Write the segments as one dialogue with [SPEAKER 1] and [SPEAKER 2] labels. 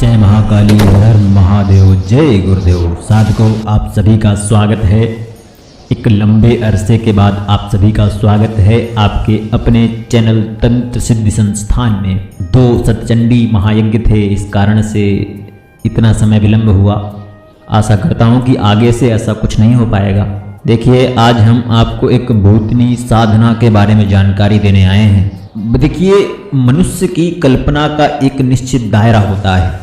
[SPEAKER 1] जय महाकाली, हर महादेव, जय गुरुदेव। साधकों, आप सभी का स्वागत है। एक लंबे अरसे के बाद आप सभी का स्वागत है आपके अपने चैनल तंत्र सिद्धि संस्थान में। 2 सतचंडी महायज्ञ थे, इस कारण से इतना समय विलंब हुआ। आशा करता हूँ कि आगे से ऐसा कुछ नहीं हो पाएगा। देखिए, आज हम आपको एक भूतनी साधना के बारे में जानकारी देने आए हैं। देखिए, मनुष्य की कल्पना का एक निश्चित दायरा होता है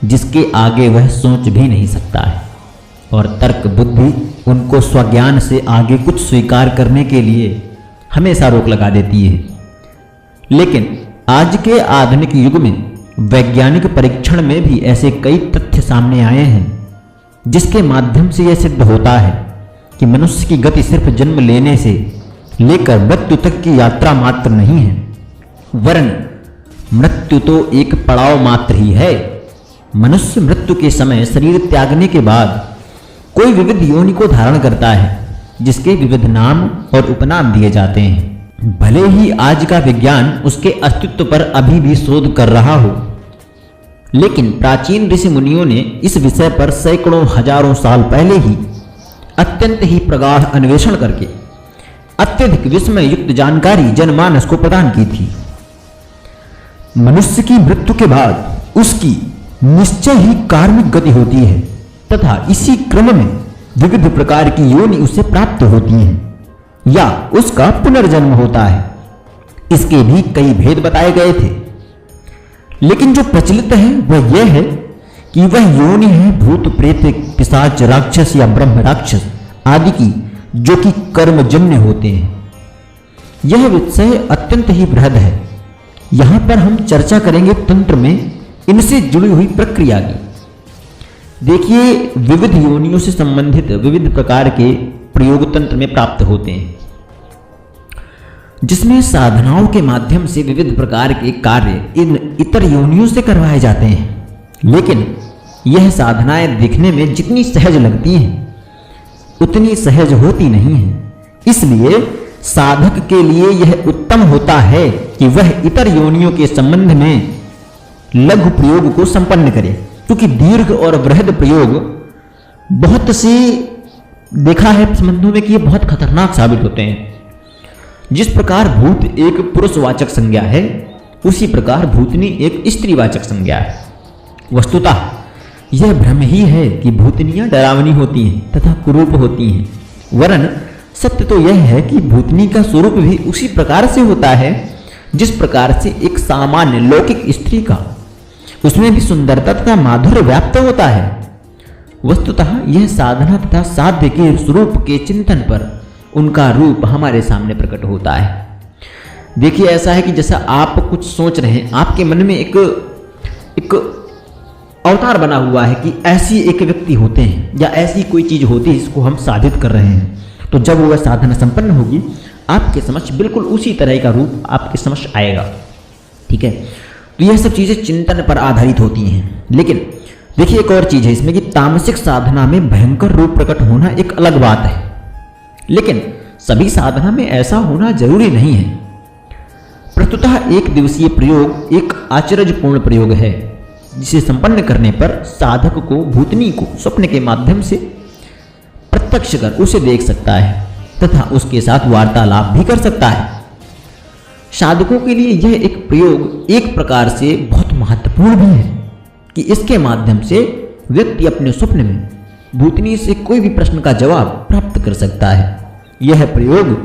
[SPEAKER 1] जिसके आगे वह सोच भी नहीं सकता है, और तर्क बुद्धि उनको स्वज्ञान से आगे कुछ स्वीकार करने के लिए हमेशा रोक लगा देती है। लेकिन आज के आधुनिक युग में वैज्ञानिक परीक्षण में भी ऐसे कई तथ्य सामने आए हैं जिसके माध्यम से यह सिद्ध होता है कि मनुष्य की गति सिर्फ जन्म लेने से लेकर मृत्यु तक की यात्रा मात्र नहीं है, वरन मृत्यु तो एक पड़ाव मात्र ही है। मनुष्य मृत्यु के समय शरीर त्यागने के बाद कोई विविध योनि को धारण करता है जिसके विविध नाम और उपनाम दिए जाते हैं। भले ही आज का विज्ञान उसके अस्तित्व पर अभी भी शोध कर रहा हो, लेकिन प्राचीन ऋषि मुनियों ने इस विषय पर सैकड़ों हजारों साल पहले ही अत्यंत ही प्रगाढ़ अन्वेषण करके अत्यधिक विस्मय युक्त जानकारी जनमानस को प्रदान की थी। मनुष्य की मृत्यु के बाद उसकी निश्चय ही कार्मिक गति होती है तथा इसी क्रम में विविध प्रकार की योनि उसे प्राप्त होती हैं या उसका पुनर्जन्म होता है। इसके भी कई भेद बताए गए थे, लेकिन जो प्रचलित है वह यह है कि वह योनि है भूत, प्रेत, पिशाच, राक्षस या ब्रह्म राक्षस आदि की, जो कि कर्मजन्य होते हैं। यह विषय अत्यंत ही बृहद है। यहां पर हम चर्चा करेंगे तंत्र में इनसे जुड़ी हुई प्रक्रिया की। देखिए, विविध योनियों से संबंधित विविध प्रकार के प्रयोग तंत्र में प्राप्त होते हैं, जिसमें साधनाओं के माध्यम से विविध प्रकार के कार्य इन इतर योनियों से करवाए जाते हैं। लेकिन यह साधनाएं दिखने में जितनी सहज लगती हैं उतनी सहज होती नहीं है। इसलिए साधक के लिए यह उत्तम होता है कि वह इतर योनियों के संबंध में लघु प्रयोग को संपन्न करे, क्योंकि दीर्घ और बृहद प्रयोग बहुत से देखा है संबंधों में कि ये बहुत खतरनाक साबित होते हैं। जिस प्रकार भूत एक पुरुषवाचक संज्ञा है, उसी प्रकार भूतनी एक स्त्रीवाचक संज्ञा है। वस्तुतः यह भ्रम ही है कि भूतनियां डरावनी होती हैं तथा कुरूप होती हैं, वरन सत्य तो यह है कि भूतनी का स्वरूप भी उसी प्रकार से होता है जिस प्रकार से एक सामान्य लौकिक स्त्री का, उसमें भी सुंदरता तथा माधुर्य व्याप्त होता है। वस्तुतः यह साधना तथा साध्य के स्वरूप के चिंतन पर उनका रूप हमारे सामने प्रकट होता है। देखिए, ऐसा है कि जैसा आप कुछ सोच रहे हैं, आपके मन में एक अवतार बना हुआ है कि ऐसी एक व्यक्ति होते हैं या ऐसी कोई चीज होती है जिसको हम साधित कर रहे हैं। तो जब वह साधना संपन्न होगी, आपके समक्ष बिल्कुल उसी तरह का रूप आपके समक्ष आएगा। ठीक है, तो यह सब चीजें चिंतन पर आधारित होती हैं। लेकिन देखिए, एक और चीज है इसमें कि तामसिक साधना में भयंकर रूप प्रकट होना एक अलग बात है, लेकिन सभी साधना में ऐसा होना जरूरी नहीं है। प्रस्तुतः एक दिवसीय प्रयोग एक आश्चर्यपूर्ण प्रयोग है, जिसे संपन्न करने पर साधक को भूतनी को स्वप्न के माध्यम से प्रत्यक्ष कर उसे देख सकता है तथा उसके साथ वार्तालाप भी कर सकता है। साधकों के लिए यह एक प्रयोग एक प्रकार से बहुत महत्वपूर्ण भी है कि इसके माध्यम से व्यक्ति अपने स्वप्न में भूतनी से कोई भी प्रश्न का जवाब प्राप्त कर सकता है। यह प्रयोग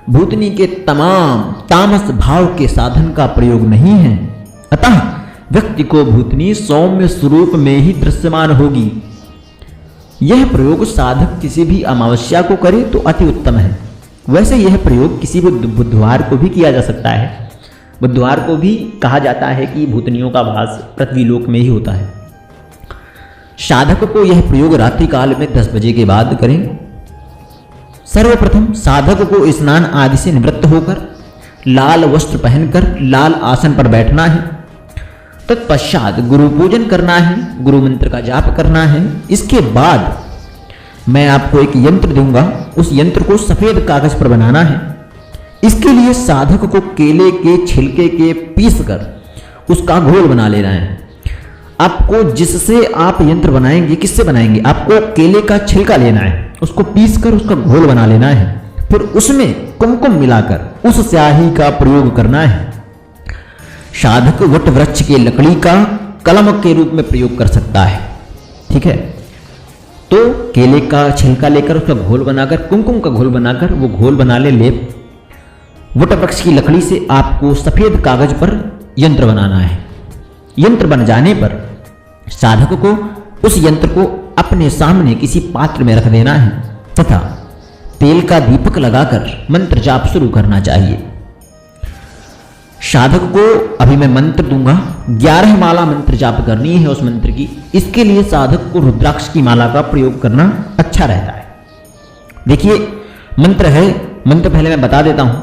[SPEAKER 1] भूतनी के तमाम तामस भाव के साधन का प्रयोग नहीं है, अतः व्यक्ति को भूतनी सौम्य स्वरूप में ही दृश्यमान होगी। यह प्रयोग साधक किसी भी अमावस्या को करे तो अति उत्तम है। वैसे यह प्रयोग किसी भी बुधवार को भी किया जा सकता है। बुधवार को भी कहा जाता है कि भूतनियों का वास पृथ्वीलोक में ही होता है। साधक को यह प्रयोग रात्रि काल में 10 बजे के बाद करें। सर्वप्रथम साधक को स्नान आदि से निवृत्त होकर लाल वस्त्र पहनकर लाल आसन पर बैठना है। तत्पश्चात गुरु पूजन करना है, गुरु मंत्र का जाप करना है। इसके बाद मैं आपको एक यंत्र दूंगा, उस यंत्र को सफेद कागज पर बनाना है। इसके लिए साधक को केले के छिलके के पीस कर उसका घोल बना लेना है। आपको जिससे आप यंत्र बनाएंगे, किससे बनाएंगे, आपको केले का छिलका लेना है, उसको पीस कर उसका घोल बना लेना है, फिर उसमें कुमकुम मिलाकर उस स्याही का प्रयोग करना है। साधक वट वृक्ष के लकड़ी का कलम के रूप में प्रयोग कर सकता है। ठीक है, तो केले का छिलका लेकर उसका घोल बनाकर, कुमकुम का घोल बनाकर वो घोल बना ले लेप। वट वृक्ष की लकड़ी से आपको सफेद कागज पर यंत्र बनाना है। यंत्र बन जाने पर साधक को उस यंत्र को अपने सामने किसी पात्र में रख देना है तथा तेल का दीपक लगाकर मंत्र जाप शुरू करना चाहिए। साधक को अभी मैं मंत्र दूंगा, 11 माला मंत्र जाप करनी है उस मंत्र की। इसके लिए साधक को रुद्राक्ष की माला का प्रयोग करना अच्छा रहता है। देखिए मंत्र है, मंत्र पहले मैं बता देता हूं।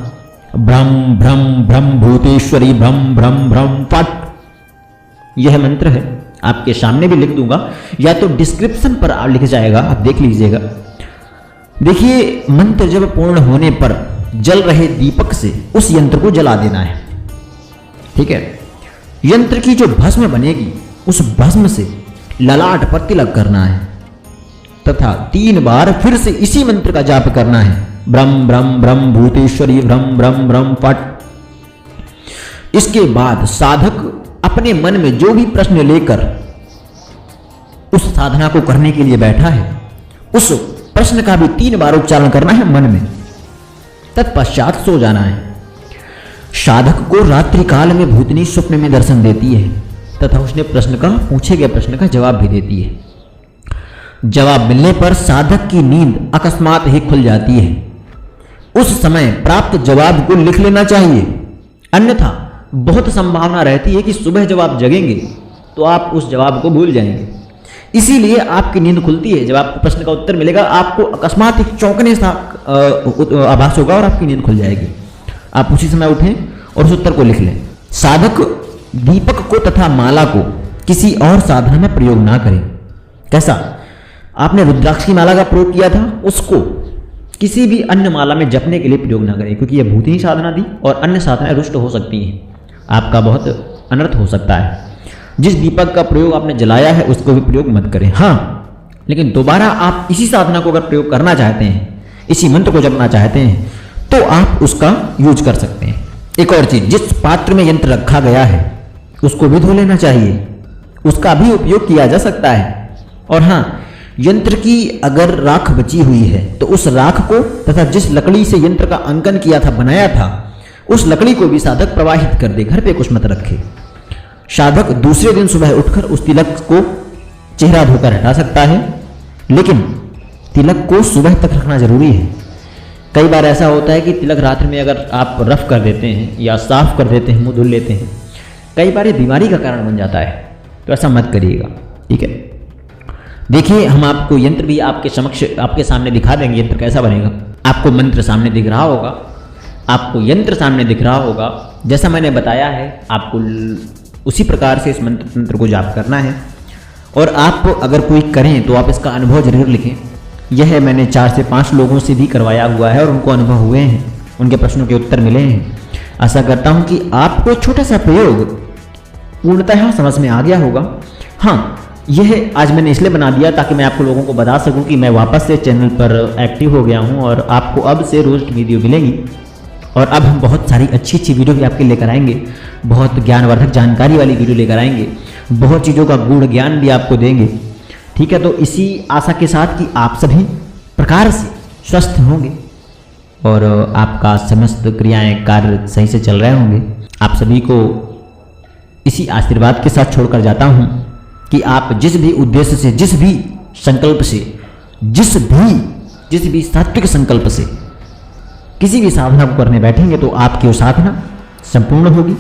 [SPEAKER 1] ब्रह्म ब्रह्म ब्रह्म भूतेश्वरी ब्रह्म ब्रह्म ब्रह्म फट, यह मंत्र है। आपके सामने भी लिख दूंगा या तो डिस्क्रिप्शन पर आप लिख जाएगा, आप देख लीजिएगा। देखिए मंत्र जब पूर्ण होने पर जल रहे दीपक से उस यंत्र को जला देना है। ठीक है, यंत्र की जो भस्म बनेगी उस भस्म से ललाट पर तिलक करना है तथा 3 बार फिर से इसी मंत्र का जाप करना है। ब्रह्म ब्रह्म ब्रह्म भूतेश्वरी ब्रह्म ब्रह्म ब्रह्म फट। इसके बाद साधक अपने मन में जो भी प्रश्न लेकर उस साधना को करने के लिए बैठा है, उस प्रश्न का भी 3 बार उच्चारण करना है मन में, तत्पश्चात सो जाना है। साधक को रात्रि काल में भूतनी स्वप्न में दर्शन देती है तथा उसने प्रश्न का, पूछे गए प्रश्न का जवाब भी देती है। जवाब मिलने पर साधक की नींद अकस्मात ही खुल जाती है। उस समय प्राप्त जवाब को लिख लेना चाहिए, अन्यथा बहुत संभावना रहती है कि सुबह जब आप जगेंगे तो आप उस जवाब को भूल जाएंगे। इसीलिए आपकी नींद खुलती है, जब आपको प्रश्न का उत्तर मिलेगा आपको अकस्मात एक चौंकने सा आभास होगा और आपकी नींद खुल जाएगी। आप उसी समय उठें और उस उत्तर को लिख लें। साधक दीपक को तथा माला को किसी और साधना में प्रयोग ना करें। कैसा, आपने रुद्राक्ष की माला का प्रयोग किया था, उसको किसी भी अन्य माला में जपने के लिए प्रयोग ना करें, क्योंकि यह भूतनी साधना थी और अन्य साधनाएं रुष्ट हो सकती हैं, आपका बहुत अनर्थ हो सकता है। जिस दीपक का प्रयोग आपने जलाया है उसको भी प्रयोग मत करें। हाँ, लेकिन दोबारा आप इसी साधना को अगर प्रयोग करना चाहते हैं, इसी मंत्र को जपना चाहते हैं, तो आप उसका यूज कर सकते हैं। एक और चीज, जिस पात्र में यंत्र रखा गया है उसको भी धो लेना चाहिए, उसका भी उपयोग किया जा सकता है। और हाँ, यंत्र की अगर राख बची हुई है तो उस राख को तथा जिस लकड़ी से यंत्र का अंकन किया था, बनाया था, उस लकड़ी को भी साधक प्रवाहित कर दे, घर पे कुछ मत रखे। साधक दूसरे दिन सुबह उठकर उस तिलक को चेहरा धोकर हटा सकता है, लेकिन तिलक को सुबह तक रखना जरूरी है। कई बार ऐसा होता है कि तिलक रात्रि में अगर आप रफ कर देते हैं या साफ कर देते हैं, मुंह धुल लेते हैं, कई बार ये बीमारी का कारण बन जाता है, तो ऐसा मत करिएगा। ठीक है, देखिए हम आपको यंत्र भी आपके समक्ष, आपके सामने दिखा देंगे यंत्र कैसा बनेगा। आपको मंत्र सामने दिख रहा होगा, आपको यंत्र सामने दिख रहा होगा। जैसा मैंने बताया है आपको उसी प्रकार से इस मंत्र को जाप करना है। और आप अगर कोई करें तो आप इसका अनुभव जरूर लिखें। यह मैंने 4 से 5 लोगों से भी करवाया हुआ है और उनको अनुभव हुए हैं, उनके प्रश्नों के उत्तर मिले हैं। आशा करता हूं कि आपको छोटा सा प्रयोग पूर्णतः समझ में आ गया होगा। हाँ, यह आज मैंने इसलिए बना दिया ताकि मैं आपको लोगों को बता सकूं कि मैं वापस से चैनल पर एक्टिव हो गया हूं और आपको अब से रोज वीडियो मिलेगी। और अब हम बहुत सारी अच्छी अच्छी वीडियो भी आपके लेकर आएंगे, बहुत ज्ञानवर्धक जानकारी वाली वीडियो लेकर आएंगे, बहुत चीज़ों का गूढ़ ज्ञान भी आपको देंगे। ठीक है, तो इसी आशा के साथ कि आप सभी प्रकार से स्वस्थ होंगे और आपका समस्त क्रियाएं कार्य सही से चल रहे होंगे। आप सभी को इसी आशीर्वाद के साथ छोड़कर जाता हूं कि आप जिस भी उद्देश्य से, जिस भी संकल्प से, जिस भी सात्विक संकल्प से किसी भी साधना को करने बैठेंगे तो आपकी वो साधना संपूर्ण होगी।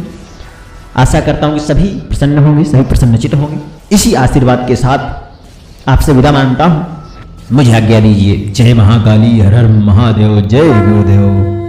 [SPEAKER 1] आशा करता हूं कि सभी प्रसन्न होंगे, सभी प्रसन्नचित होंगे। इसी आशीर्वाद के साथ आपसे विदा मांगता हूं। मुझे आज्ञा दीजिए। जय महाकाली, हर हर महादेव, जय गुरुदेव।